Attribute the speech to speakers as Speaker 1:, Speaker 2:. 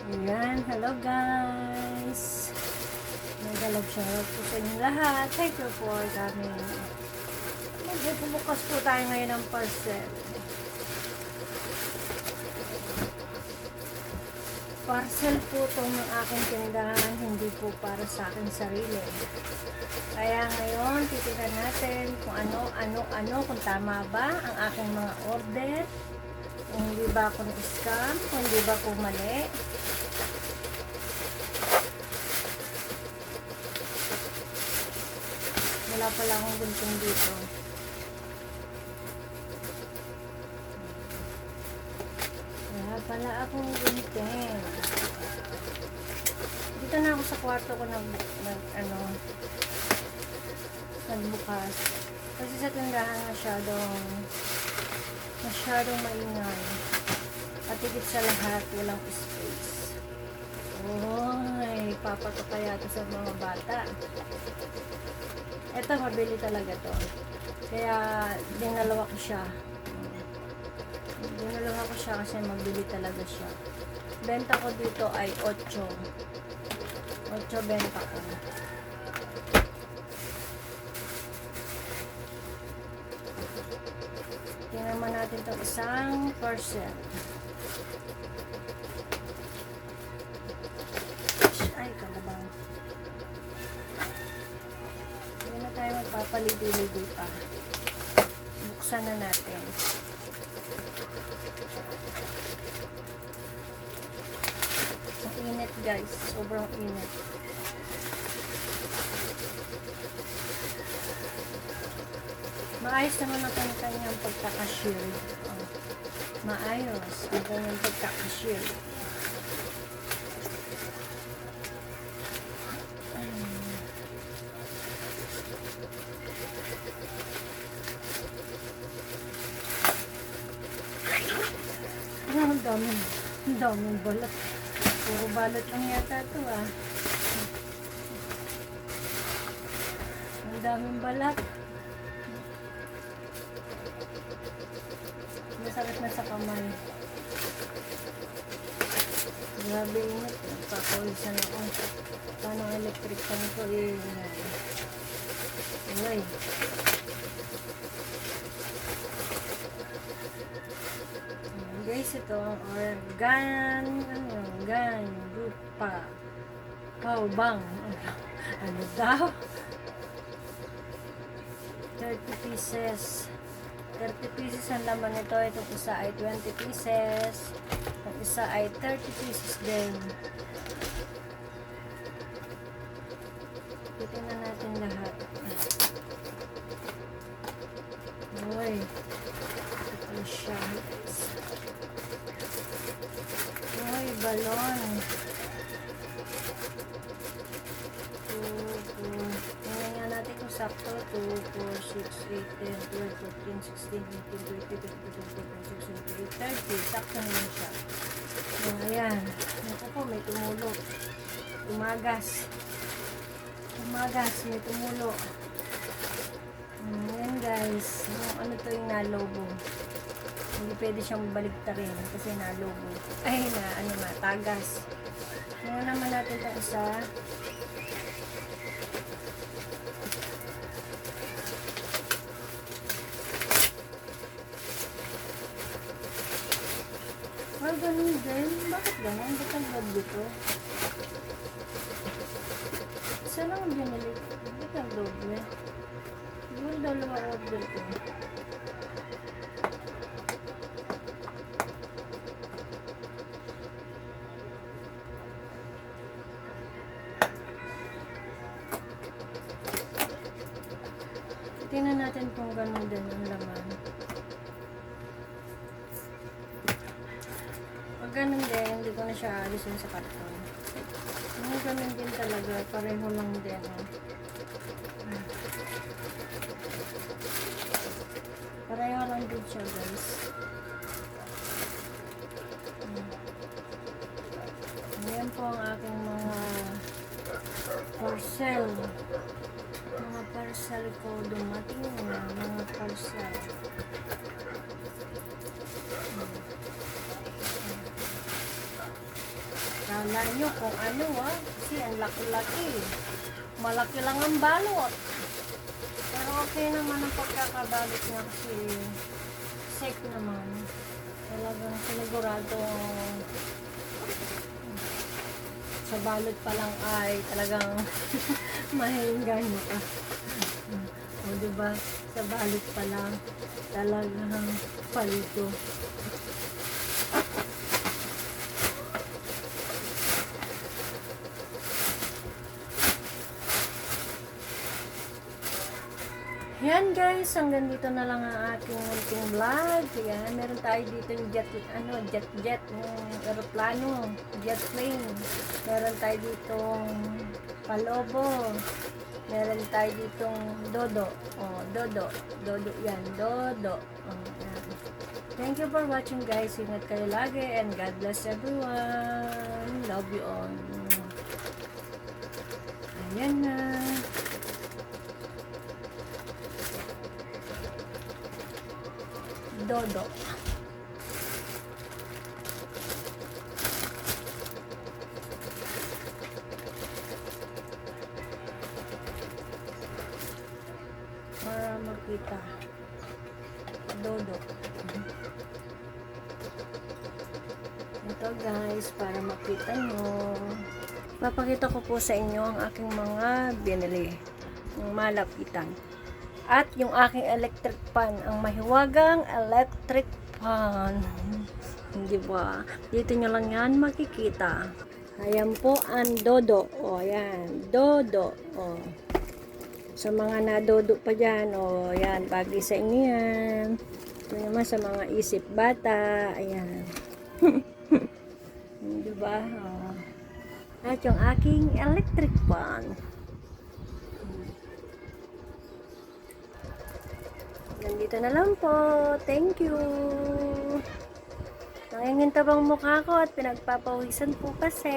Speaker 1: Ayan, hello guys. Nagdalog shoutout po sa inyo lahat. Thank you for coming. Magbubukas po tayo ngayon ng parcel. Parcel po itong ng aking tindahan, hindi po para sa aking sarili. Kaya ngayon, titignan natin kung ano, kung tama ba ang aking mga order. Kung hindi ba ako na-scam, kung hindi ba po mali. Wala pala akong gunting dito. Wala pala akong gunting. Dito na ako sa kwarto ko nagbukas. Kasi sa tindahan masyadong maingay. At higit sa lahat, walang space. Oy, papato kaya ito sa mga bata. Ito, mabili talaga to. Kaya, dinalawa ko siya. Dinalawa ko siya kasi mabili talaga siya. Benta ko dito ay 8. 8 benta ko. Tingnan naman natin itong isang parcel. Ay, kalabang. Hindi na tayo magpapalidi-lidi pa. Buksan na natin. Ang init guys. Sobrang init. Maayos naman ang kanyang pagkakashield. Maayos ang kanyang pagkakashield. Ang daming balat. Puro balat lang yata ito Ang daming balat. Masakit na sa kamay. Grabe init. Papawisan ako. Paano ang electric fan ko Alay. Guys, ito ang organ grupa bang ano daw 30 pieces 30 pieces ang laman nito. Itong isa ay 20 pieces, itong isa ay 30 pieces din. Titingnan natin lahat. Uy, ito siya guys. Uy, balon. Tingnan nga natin kung sakto. 2, 4, 6, 8, 10, 12, 14, 16, 18, 20, 21, 22, 23, 30. Sakto naman siya. Ayan. Naku po, may tumulo. Tumagas. May tumulo. Ayan guys. Ano to yung nalobo. Hindi pwede siyang baligtarin kasi nalobo. Ay, tagas. Ngayon naman natin ito isa. Ganun din. Bakit ganun? Ba't ang log dito? Isa lang ang binili. Ba't ang doble? Siguro dalawa order ko. Tingnan natin kung ganun din ang laman. Pag ganun din, hindi ko na siya alisin sa karton. Yung ganun din talaga, pareho lang din. Pareho lang din siya guys. Ayan po ang aking mga parcel. Mga parcel ko dumating na mga parcel. Kala nyo kung ano kasi ang laki-laki. Malaki lang ang balot. Pero okay naman ang pagkakabalot niya kasi safe naman. Talagang sinigurado sa balot pa lang ay talagang mahinggan mo ka. O diba, sa balot pa lang talagang palito. Yan guys, hanggang dito na lang ang aking munting vlog. Yan, meron tayo dito yung jet yung aeroplano, jet plane. Meron tayo dito palobo. Meron tayo dito dodo. Oh, dodo yan, dodo. Oh, yan. Thank you for watching guys. Ingat kayo lagi and God bless everyone. Love you all. Ayan na. Dodo. Para makita. Dodo. Ito guys, para makita nyo. Papakita ko po sa inyo ang aking mga binili. Yung malapitan. At yung aking electric fan, ang mahiwagang electric fan. Di ba? Dito nyo lang yan makikita. Ayan po ang dodo. O, ayan. Dodo. O. Sa mga nadodo pa dyan. O, ayan. Bagay sa inyo yan. Ito naman sa mga isip bata. Ayan. Di ba? O. At yung aking electric fan. Nandito na lang po. Thank you. Nangingintabang mukha ko at pinagpapawisan po kasi.